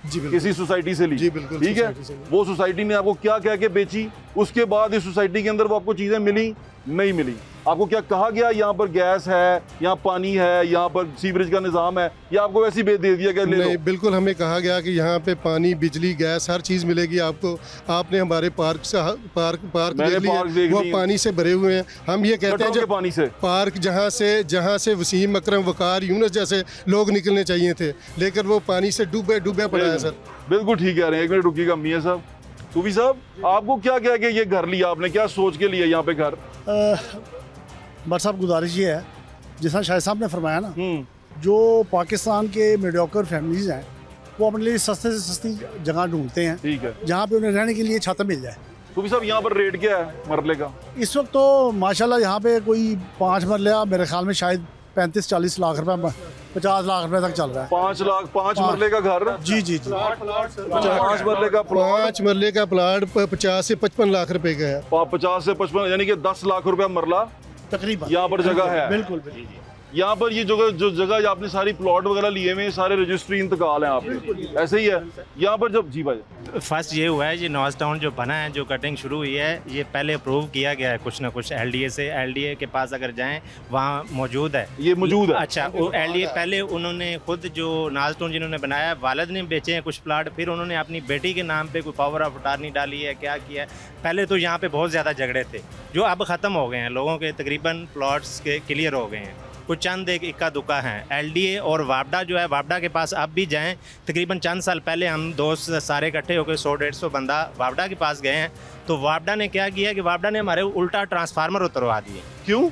जी बिल्कुल। किसी सोसाइटी से ली, जी बिल्कुल, ठीक है, सोसाइटी से ली। वो सोसाइटी ने आपको क्या कह के बेची, उसके बाद इस सोसाइटी के अंदर वो आपको चीजें मिली नहीं मिली? आपको क्या कहा गया यहाँ पर गैस है, यहाँ पानी है, यहाँ पर सीवरेज का निजाम है, या आपको वैसे ही दे दिया गया ले लो? नहीं, बिल्कुल हमें कहा गया कि यहाँ पे पानी, बिजली, गैस हर चीज़ मिलेगी आपको। आपने हमारे पार्क मैंने देख पार्क देख लिए, वो लिए। पानी से भरे हुए हैं। हम ये कहते हैं गटरों के जब पानी से पार्क जहाँ से वसीम, अकरम, वकार, यूनुस जैसे लोग निकलने चाहिए थे, लेकिन वो पानी से डूबे पड़ा है सर। बिल्कुल ठीक कह रहे हैं। एक मिनट रुकिएगा मियां साहब, सूफी साहब, आपको क्या कह के ये घर लिया आपने, क्या सोच के लिया यहाँ पे घर? बट साहब गुजारिश ये है, जैसा शाहिद साहब ने फरमाया ना, जो पाकिस्तान के मीडियोकर फैमिलीज़ हैं वो अपने लिए सस्ते से सस्ती जगह ढूंढते हैं, ठीक है। जहाँ पे उन्हें रहने के लिए छत मिल जाए। सूफी साहब, यहाँ पर रेट क्या है मरले का? इस वक्त तो माशाल्लाह यहाँ पे कोई 5 मरले, मेरे ख्याल में शायद 35-40 लाख रुपए, 50 लाख रुपए तक चल रहा है। 5 लाख 5 मरले का घर? जी जी जी। 5 मरले का प्लॉट, 5 मरले का प्लाट 50 से 55 लाख रुपए का है। 50 से 55, यानी कि 10 लाख रुपया मरला तकरीबन यहाँ पर जगह है। बिल्कुल। यहाँ पर ये जो जगह आपने सारी प्लॉट वगैरह लिए हुए, सारे रजिस्ट्री इंतकाल हैं आपके, ऐसे ही है यहाँ पर? जब जी भाई, फर्स्ट ये हुआ है, ये नॉर्थ टाउन जो बना है, जो कटिंग शुरू हुई है, ये पहले अप्रूव किया गया है कुछ ना कुछ LDA से। LDA के पास अगर जाएं वहाँ मौजूद है, ये मौजूद है। अच्छा, वो LDA पहले उन्होंने खुद जो नॉर्थ टाउन जिन्होंने बनाया, वालिद ने बेचे हैं कुछ प्लाट, फिर उन्होंने अपनी बेटी के नाम पे कोई पावर ऑफ अटॉर्नी डाली है, क्या किया है। पहले तो यहाँ पे बहुत ज़्यादा झगड़े थे जो अब ख़त्म हो गए हैं, लोगों के तकरीबन प्लॉट्स के क्लियर हो गए हैं। कुछ चंद एक इक्का दुक्का हैं। LDA और वापडा जो है, वापडा के पास आप भी जाएं, तकरीबन चंद साल पहले हम दोस्त सारे इकट्ठे होकर 100-150 बंदा वापडा के पास गए हैं, तो वापडा ने क्या किया कि वापडा ने हमारे उल्टा ट्रांसफार्मर उतरवा दिए। क्यों?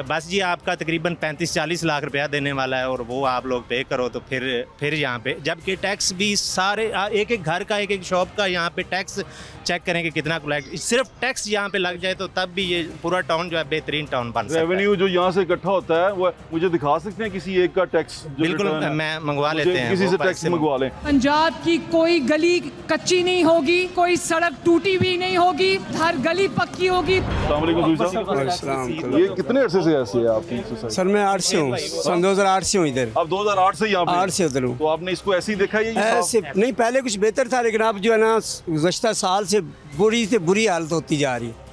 बस जी आपका तकरीबन 35-40 लाख रुपया देने वाला है और वो आप लोग पे करो, तो फिर यहाँ पे, जबकि टैक्स भी सारे एक एक घर का, एक एक शॉप का यहाँ पे टैक्स चेक करें कि कितना कलेक्ट, सिर्फ टैक्स यहाँ पे लग जाए तो तब भी ये पूरा टाउन जो है बेहतरीन टाउन बन सकता है। रेवेन्यू जो यहाँ से इकट्ठा होता है वो मुझे दिखा सकते हैं किसी एक का टैक्स? बिल्कुल, मैं मंगवा लेते हैं, किसी से टैक्स मंगवा लें। पंजाब की कोई गली कच्ची नहीं होगी, कोई सड़क टूटी हुई नहीं होगी, हर गली पक्की होगी। अस्सलाम वालेकुम सूफी साहब, ये कितने अरसे से ऐसे है आपकी सोसाइटी? सर मैं 8 से हूँ, सन 2008 से हूँ इधर। अब 2008 से यहाँ पे? 8 से उधर हूँ। तो आपने इसको ऐसे ही देखा? ये ऐसे नहीं, पहले कुछ बेहतर था, लेकिन अब जो है ना गुज़श्ता साल से बुरी से बुरी हालत होती जा रही है,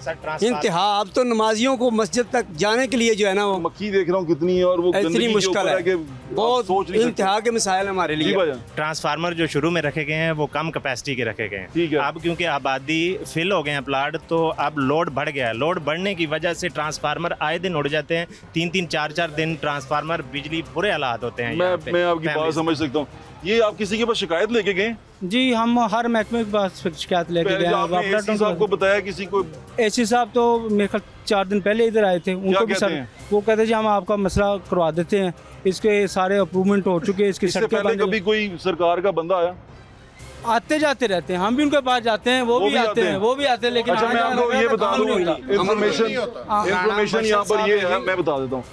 इंतहा। अब तो नमाजियों को मस्जिद तक जाने के लिए जो है ना वो मक्खी देख रहा हूँ कितनी है, और वो इतनी मुश्किल है कि बहुत, सोच नहीं सकते। इंतहा के मिसाइल हमारे लिए। ट्रांसफार्मर जो शुरू में रखे गए हैं वो कम कैपेसिटी के रखे गए हैं, ठीक है। अब क्योंकि आबादी फिल हो गए हैं प्लाट, तो अब लोड बढ़ गया है। लोड बढ़ने की वजह से ट्रांसफार्मर आए दिन उड़ जाते हैं, 3-3, 4-4 दिन ट्रांसफार्मर बिजली बुरे हालात होते हैं। मैं आपकी बात समझ सकता हूँ। ये आप किसी के पास शिकायत लेके गए? जी, हम हर महकमे के पास शिकायत लेके गए हैं। एसी साहब को बताया किसी को? एसी साहब तो मेरे ख्याल 4 दिन पहले इधर आए थे, उनको भी सर वो कहते हैं जी हम आपका मसला करवा देते हैं, इसके सारे अप्रूवमेंट हो चुके हैं, इसकी सड़कें पहले कभी कोई सरकार का बंदा आया? आते जाते रहते हैं, हम भी उनके पास जाते हैं, वो भी आते हैं, लेकिन अच्छा, मैं आपको ये बता दूं, इन्फॉर्मेशन यहाँ पर ये है, मैं बता देता हूँ।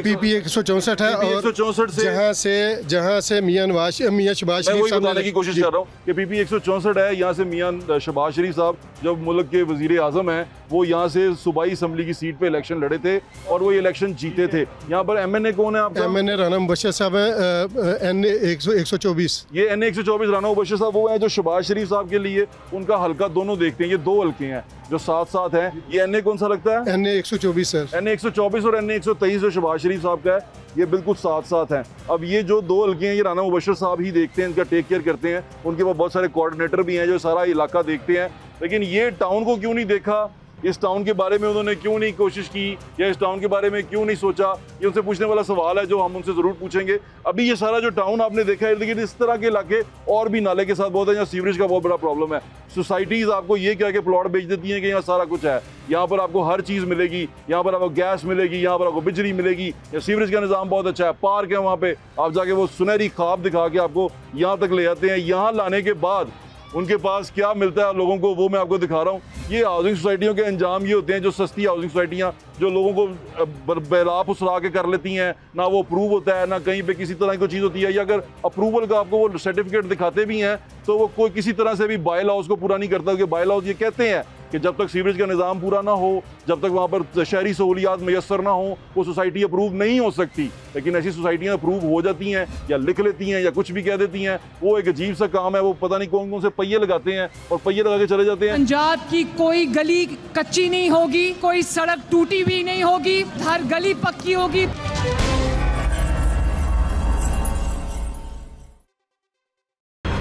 PP 164 है, और 164 से जहाँ से मियां शहबाज शरीफ साहब, बताने की कोशिश कर रहा हूँ कि PP 164 है, यहाँ से मियां शहबाज शरीफ साहब जब मुल्क के वजीर आजम हैं, वो यहाँ से सूबाई असम्बली की सीट पे इलेक्शन लड़े थे और वो ये इलेक्शन जीते थे। यहाँ पर MNA कौन है आपका? MNA राना मुबशर साहब है, NA 124। ये NA 124 राना मुबशर साहब वो हैं जो शहबाज शरीफ साहब के लिए उनका हल्का दोनों देखते हैं। ये 2 हल्के हैं जो साथ साथ हैं। ये NA कौन सा लगता है? NA 124 sir. NA 124 और NA 123 जो शहबाज शरीफ साहब का है, ये बिल्कुल साथ साथ हैं। अब ये जो 2 हल्के हैं ये राना मुबशर साहब ही देखते हैं, इनका टेक केयर करते हैं। उनके पास बहुत सारे कोऑर्डिनेटर भी हैं जो सारा इलाका देखते हैं। लेकिन ये टाउन को क्यों नहीं देखा, इस टाउन के बारे में उन्होंने क्यों नहीं कोशिश की या इस टाउन के बारे में क्यों नहीं सोचा, ये उनसे पूछने वाला सवाल है जो हम उनसे ज़रूर पूछेंगे। अभी ये सारा जो टाउन आपने देखा है, लेकिन इस तरह के इलाके और भी नाले के साथ बहुत है, यहाँ सीवरेज का बहुत बड़ा प्रॉब्लम है। सोसाइटीज़ आपको ये कह के प्लॉट बेच देती हैं कि यहाँ सारा कुछ है, यहाँ पर आपको हर चीज़ मिलेगी, यहाँ पर आपको गैस मिलेगी, यहाँ पर आपको बिजली मिलेगी, या सीवरेज का निज़ाम बहुत अच्छा है, पार्क है वहाँ पे, आप जाके वो सुनहरी ख्वाब दिखा के आपको यहाँ तक ले आते हैं। यहाँ लाने के बाद उनके पास क्या मिलता है लोगों को, वो मैं आपको दिखा रहा हूँ। ये हाउसिंग सोसाइटियों के अंजाम ये होते हैं, जो सस्ती हाउसिंग सोसाइटियाँ जो लोगों को बेला फुसला के कर लेती हैं, ना वो अप्रूव होता है, ना कहीं पे किसी तरह की कोई चीज़ होती है, या अगर अप्रूवल का आपको वो सर्टिफिकेट दिखाते भी हैं तो वो कोई किसी तरह से भी बाय लॉज को पूरा नहीं करता, क्योंकि बाय लॉज ये कहते हैं कि जब तक सीवरेज का निज़ाम पूरा ना हो, जब तक वहाँ पर शहरी सहूलियात मैसर ना हो, वो सोसाइटी अप्रूव नहीं हो सकती। लेकिन ऐसी सोसाइटियाँ अप्रूव हो जाती हैं या लिख लेती हैं या कुछ भी कह देती हैं। वो एक अजीब सा काम है, वो पता नहीं कौन कौन से पहिए लगाते हैं और पहिए लगा के चले जाते हैं। पंजाब की कोई गली कच्ची नहीं होगी, कोई सड़क टूटी भी नहीं होगी, हर गली पक्की होगी।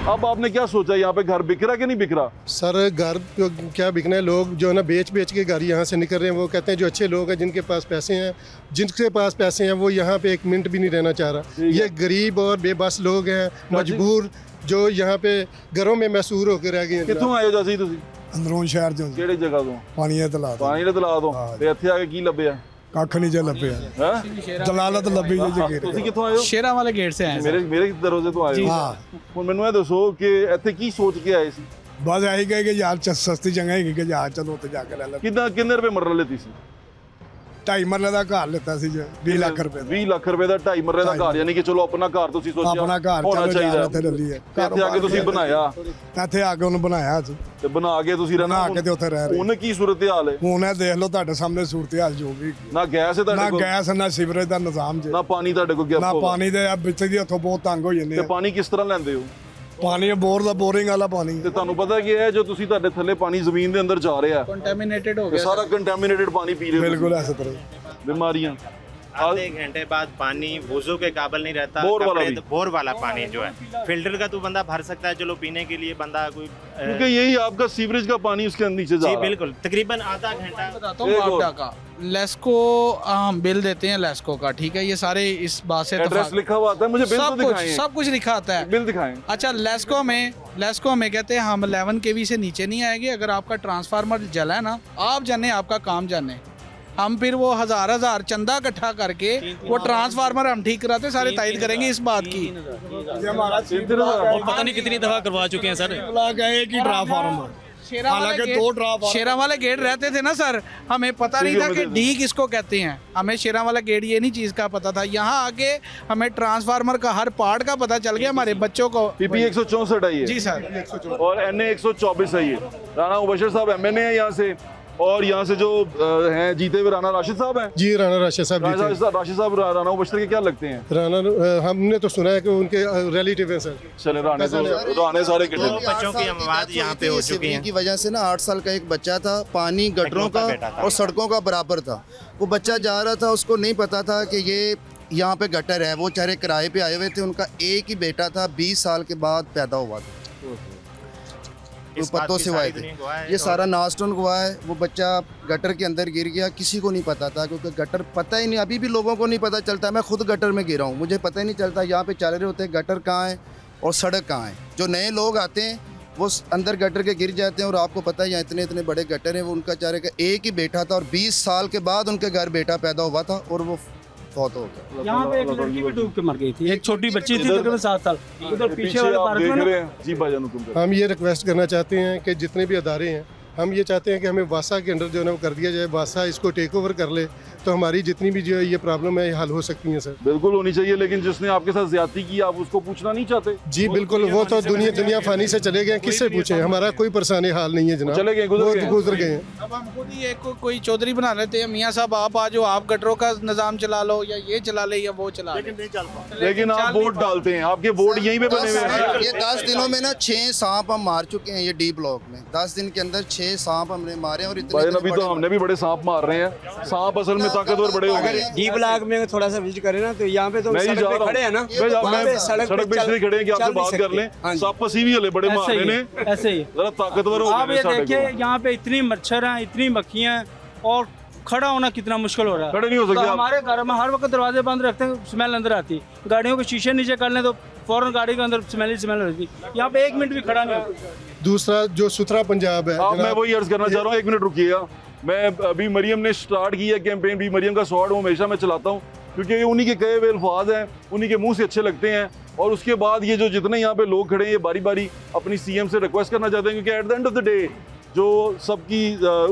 अब आपने क्या सोचा, यहाँ पे घर बिक रहा कि नहीं बिक रहा? सर घर तो क्या बिकना है, लोग जो है ना बेच के घर यहाँ से निकल रहे हैं। वो कहते हैं जो अच्छे लोग हैं, जिनके पास पैसे हैं, जिनके पास पैसे हैं वो यहाँ पे एक मिनट भी नहीं रहना चाह रहा। ये गरीब और बेबस लोग हैं, मजबूर, जो यहाँ पे घरों में महसूर होकर रह गए हैं। कित्थों आए हो जासी तुसी? ਅੰਦਰੋਂ ਸ਼ਹਿਰ ਚੋਂ ਕਿਹੜੀ ਜਗ੍ਹਾ ਤੋਂ? ਪਾਣੀ ਦੇ ਤਲਾਬ ਪਾਣੀ ਦੇ ਤਲਾਬ ਤੋਂ। ਤੇ ਇੱਥੇ ਆ ਕੇ ਕੀ ਲੱਭਿਆ? ਕੱਖ ਨਹੀਂ ਜੇ ਲੱਭਿਆ ਹੈ ਦਲਾਲਤ ਲੱਭੀ ਜੇ ਤੁਸੀਂ ਕਿੱਥੋਂ ਆਏ ਹੋ? शेरा वाले गेट से आए ਮੇਰੇ ਦਰਵਾਜ਼ੇ ਤੋਂ ਆਏ ਹੋ। ਹਾਂ ਹੁਣ ਮੈਨੂੰ ਇਹ ਦੱਸੋ ਕਿ ਇੱਥੇ ਕੀ ਸੋਚ ਕੇ ਆਏ ਸੀ? ਬਸ ਆਹੀ ਕਹੇ ਕਿ ਯਾਰ ਸਸਤੀ ਜਗ੍ਹਾ ਹੈਗੀ ਕਿ ਯਾਰ ਚਲੋ ਉੱਥੇ ਜਾ ਕੇ ਲੈ ਲੈ। ਕਿੰਨੇ ਰੁਪਏ ਮਰਲਾ ਲੈਤੀ ਸੀ? 2.5 ਮਰਲੇ ਦਾ ਘਰ ਲਿੱਤਾ ਸੀ 20 ਲੱਖ ਰੁਪਏ 20 ਲੱਖ ਰੁਪਏ ਦਾ 2.5 ਮਰਲੇ ਦਾ ਘਰ, ਯਾਨੀ ਕਿ ਚਲੋ ਆਪਣਾ ਘਰ ਤੁਸੀਂ ਸੋਚਿਆ ਆਪਣਾ ਘਰ ਹੋਣਾ ਚਲੋ ਚਾਹੀਦਾ। ਇੱਥੇ ਲੈ ਲਈਏ ਇੱਥੇ ਆ ਕੇ ਤੁਸੀਂ ਬਣਾਇਆ, ਇੱਥੇ ਆ ਕੇ ਉਹਨੂੰ ਬਣਾਇਆ ਸੀ ਤੇ ਬਣਾ ਕੇ ਤੁਸੀਂ ਰਹਿਣਾ ਬਣਾ ਕੇ ਤੇ ਉੱਥੇ ਰਹਿ ਰਹੇ। ਹੁਣ ਕੀ ਸੂਰਤ ਹਾਲ ਹੈ? ਹੁਣ ਇਹ ਦੇਖ ਲਓ ਤੁਹਾਡੇ ਸਾਹਮਣੇ ਸੂਰਤ ਹਾਲ ਜੋ ਵੀ, ਨਾ ਗੈਸ ਹੈ ਨਾ ਤੁਹਾਡੇ ਕੋਲ, ਗੈਸ ਨਾ ਸੀਵਰੇਜ ਦਾ ਨਿਜ਼ਾਮ ਜੇ, ਨਾ ਪਾਣੀ ਤੁਹਾਡੇ ਕੋਲ ਗਿਆ, ਨਾ ਪਾਣੀ ਦੇ ਵਿੱਚ ਦੀ ਉੱਥੋਂ ਬਹੁਤ ਤੰਗ ਹੋ ਜਾਂਦੇ ਤੇ ਆ। ਪਾਣੀ ਕਿਸ ਤਰ੍ਹਾਂ ਲੈਂਦੇ ਹੋ? ਪਾਣੀ ਬੋਰ ਦਾ ਬੋਰਿੰਗ ਵਾਲਾ ਪਾਣੀ ਤੇ ਤੁਹਾਨੂੰ ਪਤਾ ਕਿ ਇਹ ਜੋ ਤੁਸੀਂ ਤੁਹਾਡੇ ਥੱਲੇ ਪਾਣੀ ਜ਼ਮੀਨ ਦੇ ਅੰਦਰ ਜਾ ਰਿਹਾ, कंटेमिनेटेड हो ਇਹ ਸਾਰਾ ਕੰਟੈਮੀਨੇਟਡ ਪਾਣੀ ਪੀ ਰਹੇ ਹੋ, ਬਿਲकुल ਐਸੇ ਤਰ੍ਹਾਂ बीमारियां। आधे घंटे बाद पानी वुजू के काबिल नहीं रहता। बोर वाला भी। बोर वाला पानी जो है फिल्टर का तो बंदा भर सकता है, चलो पीने के लिए बंदा कोई क्योंकि यही आपका सीवरेज का पानी उसके नीचे जा जी रहा है। बिल्कुल आधा घंटा बताता हूँ आपदा का। लेस्को हम बिल देते हैं लेस्को का, ठीक है, ये सारे इस बात से एड्रेस लिखा हुआ आता है, मुझे बिल तो दिखाएं। सब कुछ लिखा आता है, बिल दिखाएं। अच्छा लेस्को में कहते हैं हम 11 kV से नीचे नहीं आएंगे। अगर आपका ट्रांसफार्मर जला है ना, आप जाने आपका काम जाने, हम फिर वो हजार चंदा इकट्ठा करके वो ट्रांसफार्मर हम ठीक कराते, सारे तायद करेंगे इस बात की। पता नहीं कितनी दफा करवा चुके हैं सर। शेरा वाले गेट रहते थे ना सर, हमें पता नहीं था कि डी किसको कहते हैं, हमें शेरा वाला गेट ये नहीं चीज़ का पता था। यहाँ आके हमें ट्रांसफार्मर का हर पार्ट का पता चल गया, हमारे बच्चों को। पीपी 164 है ये जी सर, और NA 124 है ये। राना मुबशर साहब MNA है यहाँ से, और यहाँ से जो हैं जीते हुए राना राशिद साहब हैं। जी राना राशिद साहब जीते। राशिद साहब राना मुबशर के क्या लगते हैं? राना हमने तो सुना है कि उनके रिलेटिव हैं सर। चले राने सारे कितने बच्चों की आवाज़ यहाँ पे हो चुकी है की वजह से ना 8 साल का एक बच्चा था, पानी गटरों का और सड़कों का बराबर था। वो बच्चा जा रहा था, उसको नहीं पता था कि ये यहाँ पे गटर है। वो चारे किराए पे आए हुए थे, उनका एक ही बेटा था, 20 साल के बाद पैदा हुआ था, पत्तों से हुआ थे। ये सारा नास्टोन हुआ है। वो बच्चा गटर के अंदर गिर गया, किसी को नहीं पता था, क्योंकि गटर पता ही नहीं, अभी भी लोगों को नहीं पता चलता। मैं खुद गटर में गिरा हूँ, मुझे पता ही नहीं चलता यहाँ पे चल रहे होते हैं गटर कहाँ है और सड़क कहाँ है। जो नए लोग आते हैं वो अंदर गटर के गिर जाते हैं, और आपको पता है यहाँ इतने बड़े गटर हैं। वो उनका चारे का एक ही बेटा था, और 20 साल के बाद उनके घर बेटा पैदा हुआ था और वो फौत हो गया। यहाँ पे एक लड़की भी डूब के मर गई थी, एक छोटी बच्ची थी तकरीबन 7 साल। उधर पीछे वाले पार्क में ना, जी भाईजान तुम। हम ये रिक्वेस्ट करना चाहते हैं कि जितने भी अदारे हैं, हम ये चाहते हैं कि हमें वासा के अंडर जो है ना वो कर दिया जाए। वासा इसको टेक ओवर कर ले तो हमारी जितनी भी जो है ये प्रॉब्लम है हल हो सकती है सर। बिल्कुल होनी चाहिए, लेकिन जिसने आपके साथ ज्यादती की आप उसको पूछना नहीं चाहते? जी बिल्कुल, वो तो दुनिया फानी से चले गए, किससे पूछे? हमारा कोई परेशानी हाल नहीं है जनाब, चले गए, गुजर गए। अब हम खुद ही एक कोई चौधरी बना लेते हैं, मियाँ साहब आप आ जाओ, आप गटरों का निज़ाम चला लो, या ये चला ले या वो चला ले, लेकिन आप वोट डालते हैं, आपके वोट यहीं पे बने हुए हैं। ये 10 दिनों में ना 6 सांप हम मार चुके हैं। ये डी ब्लॉक में 10 दिन के अंदर 6 सांप हमने मारे, और भाई अभी तो हमने भी बड़े सांप मार रहे हैं। सांप असल में ताकतवर बड़े हो गए। डी ब्लॉक में थोड़ा सा विजिट करें ना, तो यहाँ पे तो मैं सड़क पे खड़े हैं ना, सड़क पे इसलिए खड़े हैं कि आपसे बात कर लें। सांप पसी भी हले बड़े मारे ने, ऐसे ही जरा ताकतवर हो आप गए। ये देखिए यहाँ पे इतनी मच्छर हैं, मक्खियाँ, इतनी मक्खियाँ, और खड़ा होना कितना मुश्किल हो रहा है। खड़े नहीं हो सकते तो हमारे घर में हर वक्त दरवाजे बंद रखते हैं, स्मेल अंदर आती है। गाड़ियों के शीशे नीचे कर लें तो फौरन गाड़ी के अंदर स्मेल रहती है। यहाँ पे 1 मिनट भी खड़ा नहीं होता। दूसरा जो सुथरा पंजाब है, मैं वही अर्ज करना चाह रहा हूँ, 1 मिनट रुकिएगा। मैं अभी मरियम ने स्टार्ट की है कैंपेन, भी मरियम का स्वाड हमेशा मैं चलाता हूँ क्योंकि उन्हीं के कहे हुए अल्फाज हैं, उन्हीं के मुंह से अच्छे लगते हैं। और उसके बाद ये जो जितने यहाँ पे लोग खड़े हैं, ये बारी बारी अपनी सीएम से रिक्वेस्ट करना चाहते हैं क्योंकि at the end of the day जो सबकी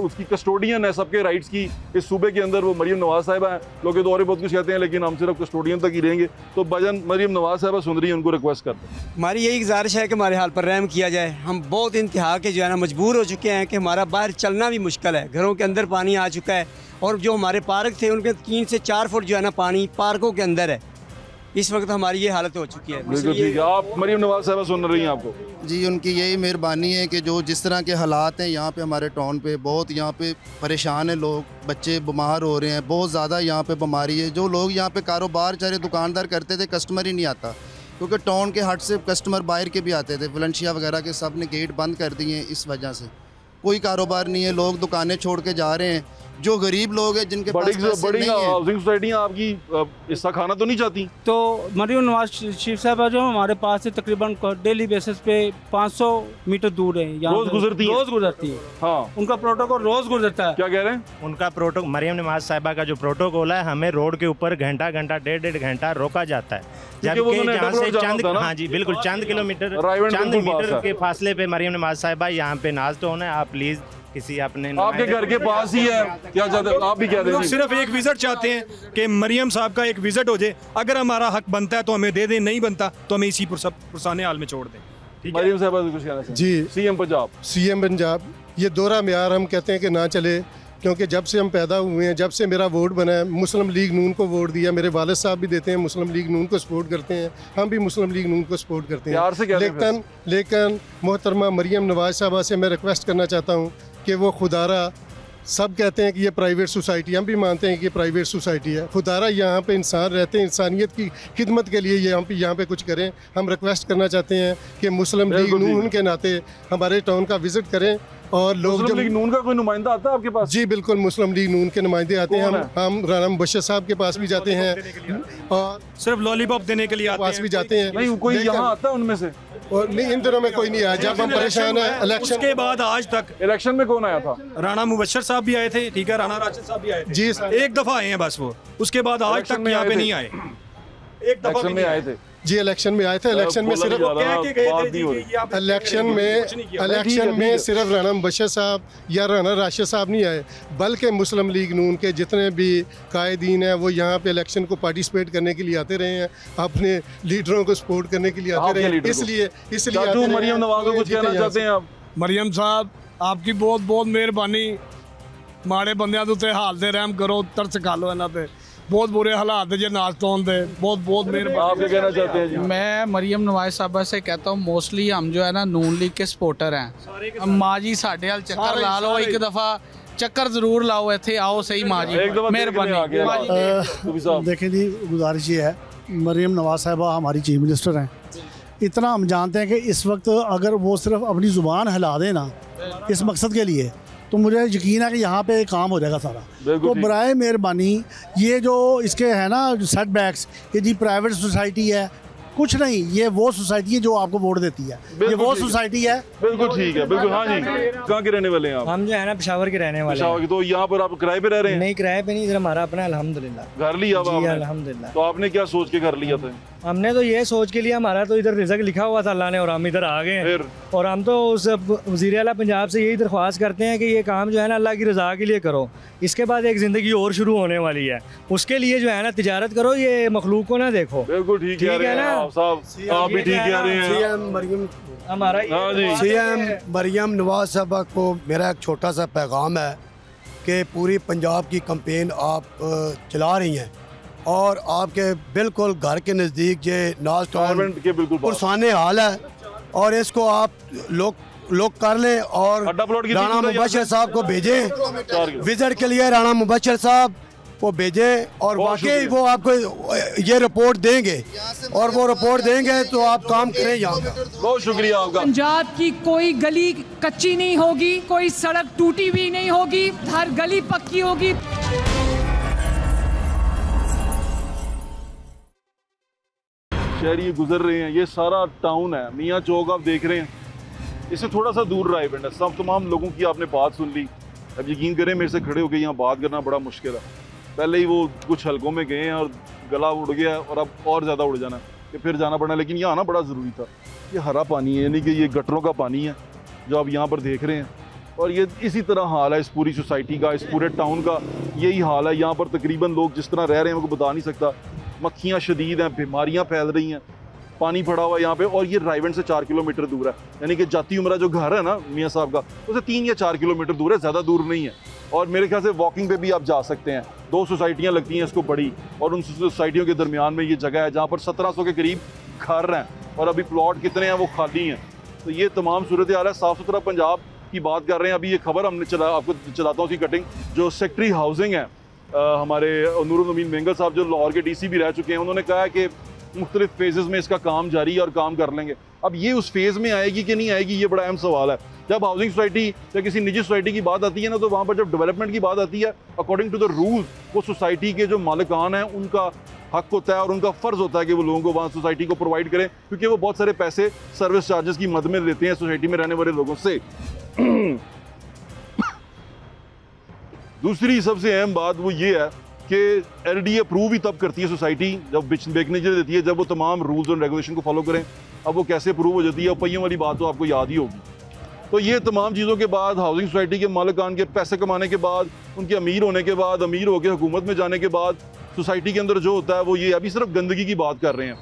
उसकी कस्टोडियन है सबके राइट्स की इस सूबे के अंदर, वो मरियम नवाज साहिबा हैं। लोग तो और बहुत कुछ कहते हैं लेकिन हम सिर्फ कस्टोडियन तक ही रहेंगे। तो भजन मरियम नवाज साहिबा सुन रही है, उनको रिक्वेस्ट करते हैं। हमारी यही गुजारिश है कि हमारे हाल पर रहम किया जाए। हम बहुत इंतहा के जो है ना मजबूर हो चुके हैं कि हमारा बाहर चलना भी मुश्किल है, घरों के अंदर पानी आ चुका है। और जो हमारे पार्क थे उनके 3 से 4 फुट जो है ना पानी पार्कों के अंदर है। इस वक्त हमारी ये हालत हो चुकी है। बिल्कुल ठीक है। आप मरियम नवाज साहिबा सुन रही हैं आपको? जी, उनकी यही मेहरबानी है कि जो जिस तरह के हालात हैं यहाँ पे हमारे टाउन पे, बहुत यहाँ पे परेशान है लोग, बच्चे बीमार हो रहे हैं, बहुत ज़्यादा यहाँ पे बीमारी है। जो लोग यहाँ पे कारोबार चाहे दुकानदार करते थे, कस्टमर ही नहीं आता क्योंकि टाउन के हट से कस्टमर बाहर के भी आते थे। वलेंशिया वगैरह के सब ने गेट बंद कर दिए हैं, इस वजह से कोई कारोबार नहीं है, लोग दुकानें छोड़ के जा रहे हैं। जो गरीब लोग हैं जिनके पास पैसे नहीं है, हाउसिंग सोसाइटियाँ आपकी हिस्सा खाना तो नहीं चाहती? तो मरियम नवाज शरीफ साहब जो हमारे पास से तकरीबन डेली बेसिस पे 500 मीटर दूर है, रोज गुजरती है। हाँ, उनका प्रोटोकॉल रोज गुजरता है। क्या कह रहे हैं? उनका प्रोटोकॉल, मरियम नवाज साहिबा का जो प्रोटोकॉल है, हमें रोड के ऊपर घंटा 1.5 घंटा रोका जाता है, जबकि यहाँ से चंद, हाँ जी बिल्कुल, चंद मीटर के फासले पे मरियम नवाज साहिबा यहाँ पे नाज तो होना है। आप प्लीज किसी अपने आपके घर के पास ही है, क्या चाहते हैं आप भी कह रहे हैं? सिर्फ एक विजिट चाहते हैं कि मरियम साहब का एक विजिट हो जाए। अगर हमारा हक बनता है तो हमें दे दें, नहीं बनता तो हमें इसी पुरसाने हाल में छोड़ दें। मरियम साहब कुछ कहना चाहिए? जी, सीएम पंजाब ये दोहरा म्यार हम कहते हैं कि ना चले, क्योंकि जब से हम पैदा हुए हैं, जब से मेरा वोट बना है, मुस्लिम लीग नून को वोट दिया। मेरे वालिद साहब भी देते हैं, मुस्लिम लीग नून को सपोर्ट करते हैं, हम भी मुस्लिम लीग नून को सपोर्ट करते हैं। लेकिन मोहतरमा मरियम नवाज साहबा से मैं रिक्वेस्ट करना चाहता हूँ कि वो खुदारा, सब कहते हैं कि ये प्राइवेट सोसाइटी, हम भी मानते हैं कि ये प्राइवेट सोसाइटी है, खुदारा यहाँ पे इंसान रहते हैं, इंसानियत की खिदमत के लिए यहाँ पे कुछ करें। हम रिक्वेस्ट करना चाहते हैं कि मुस्लिम लीग नून के नाते हमारे टाउन का विजिट करें। और लोग मुस्लिम लीग नून का कोई नुमाइंदा आता है आपके पास? जी बिल्कुल, मुस्लिम लीग नून के नुमाइंदे आते हैं। हम राना मुबशर साहब के पास भी जाते हैं और सिर्फ लॉलीपॉप देने के लिए पास भी जाते हैं। नहीं, कोई यहाँ आता है उनमें से? और नहीं, इन दिनों में कोई नहीं आया। जब हम परेशान है इलेक्शन के बाद आज तक, इलेक्शन में कौन आया था? राना मुबशर साहब भी आए थे, ठीक है, राना राशिद साहब भी आए थे। जी, एक दफा आए हैं बस वो, उसके बाद आज तक यहाँ पे नहीं आए। एक दफा में आए थे जी, इलेक्शन में आए थे। इलेक्शन में सिर्फ राना मुबशर साहब या राना राशिद साहब नहीं आए, बल्कि मुस्लिम लीग नून के जितने भी कायदीन हैं वो यहाँ पे इलेक्शन को पार्टिसिपेट करने के लिए आते रहे हैं, अपने लीडरों को सपोर्ट करने के लिए आते रहे हैं। इसलिए मरियम नवाज को कुछ कहना चाहते हैं आप? मरियम साहब, आपकी बहुत बहुत मेहरबानी, माड़े बंदियां दे उत्ते हाल दे रहम करो, तरस खा लो इन्हां ते, बहुत बुरे हालात है नाजतौन दे, बहुत बहुत मेहरबानी। आप क्या कहना चाहते हैं जी? मैं मरियम नवाज साहबा से कहता हूँ, मोस्टली हम जो है ना नून लीग के सपोर्टर हैं। माँ जी साढ़े हाल चक्कर ला लो, एक दफ़ा चक्कर ज़रूर लाओ, इतने आओ सही माँ जी, मेहरबानी। देखें जी, गुजारिश ये है, मरियम नवाज साहिबा हमारी चीफ मिनिस्टर हैं। इतना हम जानते हैं कि इस वक्त अगर वो सिर्फ अपनी ज़ुबान हिला दें ना इस मकसद के लिए, तो मुझे यकीन है कि यहाँ पे काम हो जाएगा सारा। तो बराए मेहरबानी ये जो इसके है ना सेटबैक्स, ये जी प्राइवेट सोसाइटी है, कुछ नहीं, ये वो सोसाइटी है जो आपको वोट देती है, ये वो सोसाइटी है। बिल्कुल ठीक है, बिल्कुल। हाँ जी, कहाँ के रहने वाले हैं आप? हम जो है ना पेशावर के रहने वाले हैं। तो यहाँ पर आप किराए पे रह रहे हैं? नहीं, किराए पे नहीं, इधर हमारा अपना अल्हम्दुलिल्लाह घर लिया हुआ? अल्हम्दुलिल्लाह। तो आपने क्या सोच के घर लिया था? हमने तो ये सोच के लिया, हमारा तो इधर रिजक लिखा हुआ था अल्लाह ने, और हम इधर आ गए। और हम तो उस वज़ीर आला पंजाब से यही दरख्वास्त करते हैं कि ये काम जो है ना अल्लाह की रज़ा के लिए करो, इसके बाद एक ज़िंदगी और शुरू होने वाली है, उसके लिए जो है ना तिजारत करो, ये मखलूक को ना देखो। बिल्कुल ठीक है ना साहब, आप भी ठीक कह रहे हैं। हमारा सीएम मरियम नवाज साहबा को मेरा एक छोटा सा पैगाम है कि पूरी पंजाब की कैंपेन आप चला रही हैं और आपके बिल्कुल घर के नज़दीक ये नाज टाउन पुरसाने हाल है, और इसको आप लोग कर लें और राना मुबशर साहब को भेजें विजिट के लिए। राना मुबशर साहब वो भेजें और वाकई वो आपको ये रिपोर्ट देंगे और वो रिपोर्ट देंगे तो आप काम करें यहाँ का। बहुत शुक्रिया आपका। पंजाब की कोई गली कच्ची नहीं होगी, कोई सड़क टूटी हुई नहीं होगी, हर गली पक्की होगी। शहरी गुजर रहे हैं, ये सारा टाउन है, मियाँ चौक आप देख रहे हैं, इससे थोड़ा सा दूर रहा इवेंट है। सब तमाम लोगों की आपने बात सुन ली। अब यकीन करें मेरे से खड़े होकर यहाँ बात करना बड़ा मुश्किल है। पहले ही वो कुछ हलकों में गए हैं और गला उड़ गया और अब और ज़्यादा उड़ जाना है कि फिर जाना पड़ना, लेकिन यहाँ आना बड़ा ज़रूरी था। ये हरा पानी है, यानी कि ये गटरों का पानी है जो आप यहाँ पर देख रहे हैं, और ये इसी तरह हाल है इस पूरी सोसाइटी का, इस पूरे टाउन का यही हाल है। यहाँ पर तकरीबन लोग जिस तरह रह रहे हैं मैं बता नहीं सकता। मक्खियाँ शदीद हैं, बीमारियाँ फैल रही हैं, पानी पड़ा हुआ है यहाँ पे, और ये रायवेंड से 4 किलोमीटर दूर है, यानी कि जाती उमरा जो घर है ना मियाँ साहब का, उससे 3 या 4 किलोमीटर दूर है, ज़्यादा दूर नहीं है। और मेरे ख्याल से वॉकिंग पे भी आप जा सकते हैं। 2 सोसाइटियाँ लगती हैं इसको बड़ी, और उन सोसाइटियों के दरमियान में ये जगह है जहाँ पर 1700 के करीब घर हैं, और अभी प्लॉट कितने हैं वो खाली हैं। तो ये तमाम सूरत हाल है। साफ़ सुथरा पंजाब की बात कर रहे हैं। अभी ये खबर हमने आपको चलाता हूँ उसकी कटिंग। जो सेक्रेटरी हाउसिंग है हमारे नूरुल अमीन मेंगल साहब, जो लाहौर के DC भी रह चुके हैं, उन्होंने कहा है कि मुख्तलिफ फेजेज़ में इसका काम जारी है और काम कर लेंगे। अब ये उस फेज़ में आएगी कि नहीं आएगी, ये बड़ा अहम सवाल है। जब हाउसिंग सोसाइटी या किसी निजी सोसाइटी की बात आती है ना, तो वहाँ पर जब डेवलपमेंट की बात आती है, अकॉर्डिंग टू द रूल्स वो सोसाइटी के जो मालिकान हैं उनका हक होता है और उनका फ़र्ज़ होता है कि वो लोगों को वहाँ सोसाइटी को प्रोवाइड करें, क्योंकि वो बहुत सारे पैसे सर्विस चार्जेस की मद में लेते हैं सोसाइटी में रहने वाले लोगों से। दूसरी सबसे अहम बात वो ये है कि LD अप्रूव ही तब करती है सोसाइटी जब बेचने के लिए देती है, जब वो तमाम रूल्स और रेगुलेशन को फॉलो करें। अब वो कैसे अप्रूव हो जाती है, पहियों वाली बात तो आपको याद ही होगी। तो ये तमाम चीज़ों के बाद, हाउसिंग सोसाइटी के मालिकान के पैसे कमाने के बाद, उनके अमीर होने के बाद, अमीर होकर हुकूमत में जाने के बाद, सोसाइटी के अंदर जो होता है वो ये, अभी सिर्फ गंदगी की बात कर रहे हैं।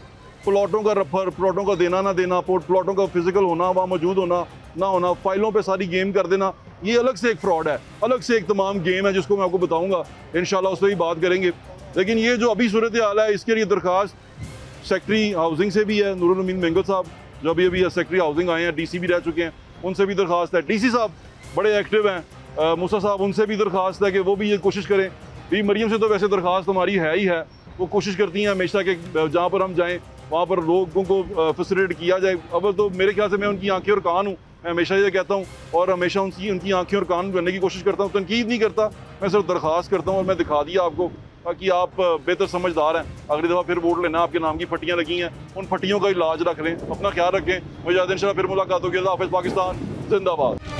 प्लॉटों का रफर, प्लॉटों का देना ना देना, प्लॉटों का फिजिकल होना, वहाँ मौजूद होना ना होना, फाइलों पे सारी गेम कर देना, ये अलग से एक फ्रॉड है, अलग से एक तमाम गेम है जिसको मैं आपको बताऊंगा इंशाल्लाह, उस पर भी बात करेंगे। लेकिन ये जो अभी सूरत हाल है, इसके लिए दरख्वास्त सेक्रेटरी हाउसिंग से भी है, नूरुल अमीन मेंगल साहब जो अभी सेक्रेटरी हाउसिंग आए हैं, DC भी रह चुके हैं, उनसे भी दरख्वास्त है। DC साहब बड़े एक्टिव हैं, मूसा साहब, उनसे भी दरख्वास्त है कि वो भी ये कोशिश करें। भी मरियम से तो वैसे दरख्वास्त हमारी है ही है, वो कोशिश करती हैं हमेशा कि जहाँ पर हम जाएँ वहाँ पर लोगों को फैसिलिटेट किया जाए। अब तो मेरे ख्याल से मैं उनकी आंखें और कान हूँ, मैं हमेशा ये कहता हूँ और हमेशा उनकी आंखें और कान बनने की कोशिश करता हूँ। तनकीद नहीं करता, मैं सिर्फ दरख्वास्त करता हूँ और मैं दिखा दिया आपको, ताकि आप बेहतर समझदार हैं। अगली दफ़ा फिर वोट लेना, आपके नाम की फटियाँ लगी हैं, उन फटियों का इलाज रख लें, अपना ख्याल रखें। मुझे इंशाल्लाह फिर मुलाकात होगी। अल्लाह हाफ़िज़, पाकिस्तान जिंदाबाद।